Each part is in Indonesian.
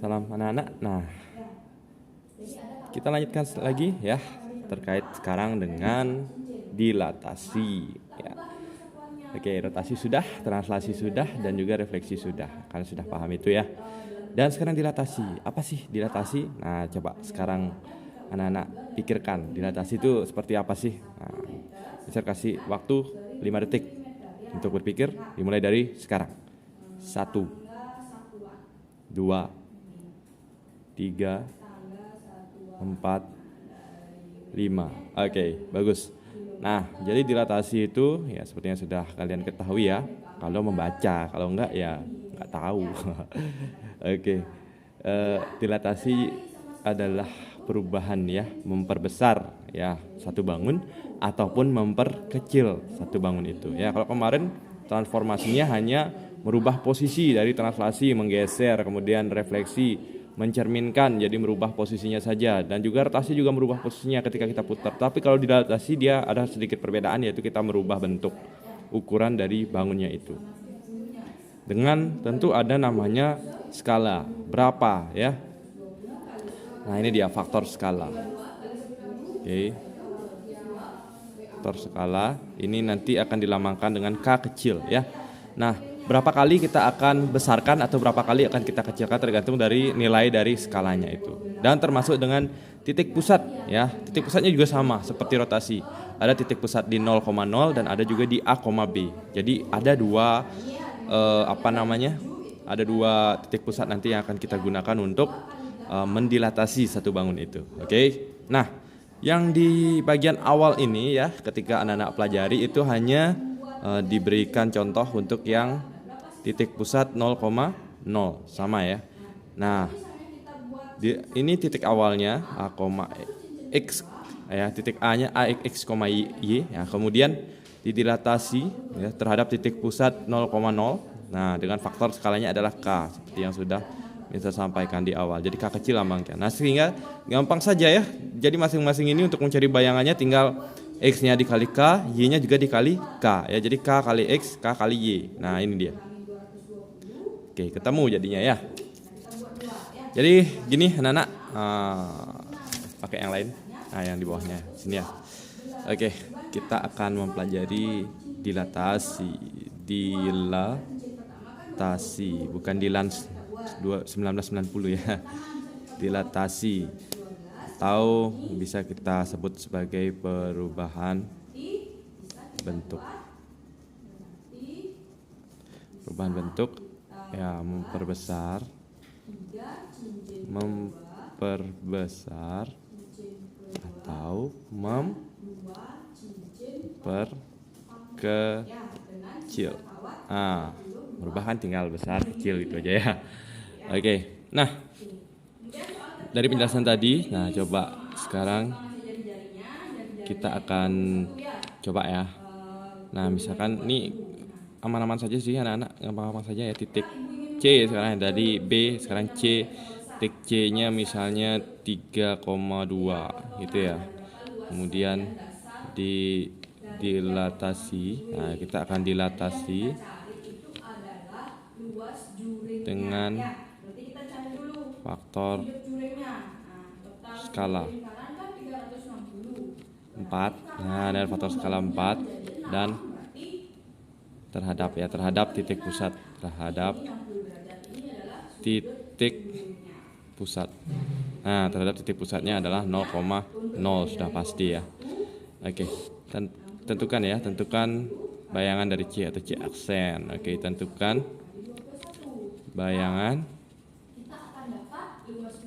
Salam anak-anak. Nah, kita lanjutkan lagi ya terkait sekarang dengan dilatasi ya. Oke, rotasi sudah, translasi sudah, dan juga refleksi sudah. Kalian sudah paham itu ya. Dan sekarang dilatasi. Apa sih dilatasi? Nah, coba sekarang anak-anak pikirkan dilatasi itu seperti apa sih? Nah, bisa kasih waktu 5 detik untuk berpikir dimulai dari sekarang. 1, 2, 3, 4, 5. Oke, bagus. Nah, jadi dilatasi itu ya seperti yang sudah kalian ketahui ya. Kalau membaca, kalau enggak ya enggak tahu. Oke. Dilatasi adalah perubahan ya, memperbesar ya satu bangun ataupun memperkecil satu bangun itu. Ya, kalau kemarin transformasinya hanya merubah posisi dari translasi, menggeser, kemudian refleksi, mencerminkan, jadi merubah posisinya saja, dan juga rotasi juga merubah posisinya ketika kita putar. Tapi kalau dilatasi dia ada sedikit perbedaan, yaitu kita merubah bentuk ukuran dari bangunnya itu. Dengan tentu ada namanya skala, berapa ya. Nah, ini dia faktor skala. Oke. Faktor skala ini nanti akan dilambangkan dengan K kecil ya. Nah, berapa kali kita akan besarkan atau berapa kali akan kita kecilkan tergantung dari nilai dari skalanya itu. Dan termasuk dengan titik pusat ya. Titik pusatnya juga sama seperti rotasi. Ada titik pusat di 0,0 dan ada juga di A, B. Jadi ada dua ada dua titik pusat nanti yang akan kita gunakan untuk mendilatasi satu bangun itu. Oke. Nah, yang di bagian awal ini ya, ketika anak-anak pelajari itu hanya diberikan contoh untuk yang titik pusat 0,0 sama ya. Nah, ini titik awalnya A, X ya, titik A-nya AX, Y ya. Kemudian didilatasi ya terhadap titik pusat 0,0. Nah, dengan faktor skalanya adalah K seperti yang sudah bisa sampaikan di awal. Jadi K kecil lambangnya. Nah, sehingga gampang saja ya. Jadi masing-masing ini untuk mencari bayangannya tinggal X-nya dikali K, Y-nya juga dikali K ya. Jadi K kali X, K kali Y. Nah, ini dia. Oke, ketemu jadinya ya. Jadi gini anak-anak, pakai yang lain. Nah, yang di bawahnya sini ya. Oke, kita akan mempelajari dilatasi. Dilatasi, bukan dilans 1990 ya. Dilatasi atau bisa kita sebut sebagai perubahan bentuk. Perubahan bentuk ya, memperbesar atau memperkecil. Merubah kan tinggal besar kecil gitu aja ya. Oke. Nah, dari penjelasan tadi, nah coba sekarang kita akan coba ya. Nah, misalkan ini aman-aman saja sih anak-anak, gampang-gampang saja ya. Titik C sekarang dari B, sekarang C. Titik C-nya misalnya 3,2 gitu ya. Kemudian dilatasi. Nah, kita akan dilatasi dengan faktor skala 4. Nah, dari faktor skala 4 dan terhadap titik pusat, Nah, terhadap titik pusatnya adalah 0,0 sudah pasti ya. Oke, tentukan bayangan dari C atau C aksen. Oke, tentukan bayangan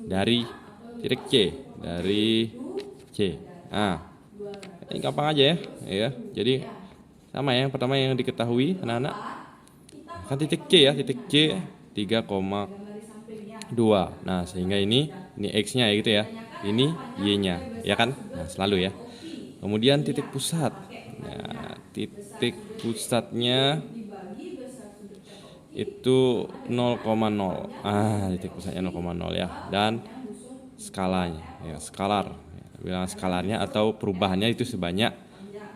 dari titik C. Nah, ini gampang aja ya. Jadi sama ya, yang pertama yang diketahui anak-anak kan titik C ya, titik C 3,2. Nah, sehingga ini X-nya ya gitu ya. Ini Y-nya, ya kan? Nah, selalu ya. Kemudian titik pusat. Nah, titik pusatnya itu 0,0. Titik pusatnya 0,0 ya. Dan skalanya ya, skalar. Bilang skalarnya atau perubahannya itu sebanyak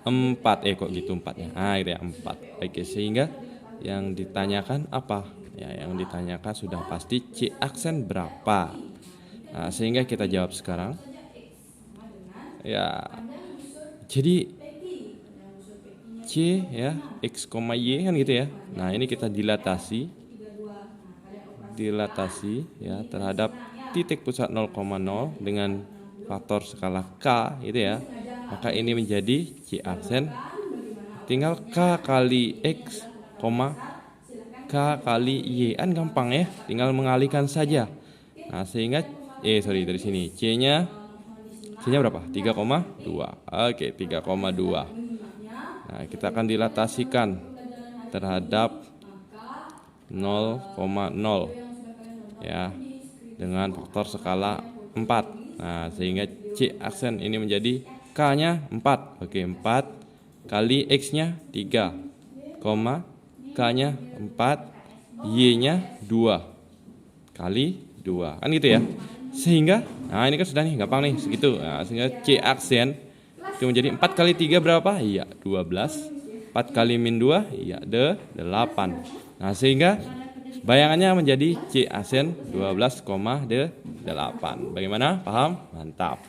4. Kok gitu 4-nya. Gitu ya, 4. Oke, sehingga yang ditanyakan apa? Ya, yang ditanyakan sudah pasti C aksen berapa. Nah, sehingga kita jawab sekarang. Ya, jadi C ya, X, Y kan gitu ya. Nah, ini kita dilatasi ya terhadap titik pusat 0,0 dengan faktor skala K gitu ya. Maka ini menjadi C aksen tinggal K kali X, K kali Y, kan gampang ya, tinggal mengalihkan saja. Nah, sehingga dari sini C-nya berapa? 3,2. Oke, 3,2. Nah, kita akan dilatasikan terhadap 0,0 ya dengan faktor skala 4. Nah, sehingga C aksen ini menjadi K-nya 4. Oke, 4 kali X-nya 3, K-nya 4, Y-nya 2 kali 2. Kan gitu ya. Sehingga, nah ini kan sudah nih, gampang nih segitu. Nah, sehingga C aksen itu menjadi 4 kali 3 berapa? Iya, 12. 4 kali min 2, iya, 8. Nah, sehingga bayangannya menjadi C aksen 12,8. Bagaimana? Paham? Mantap.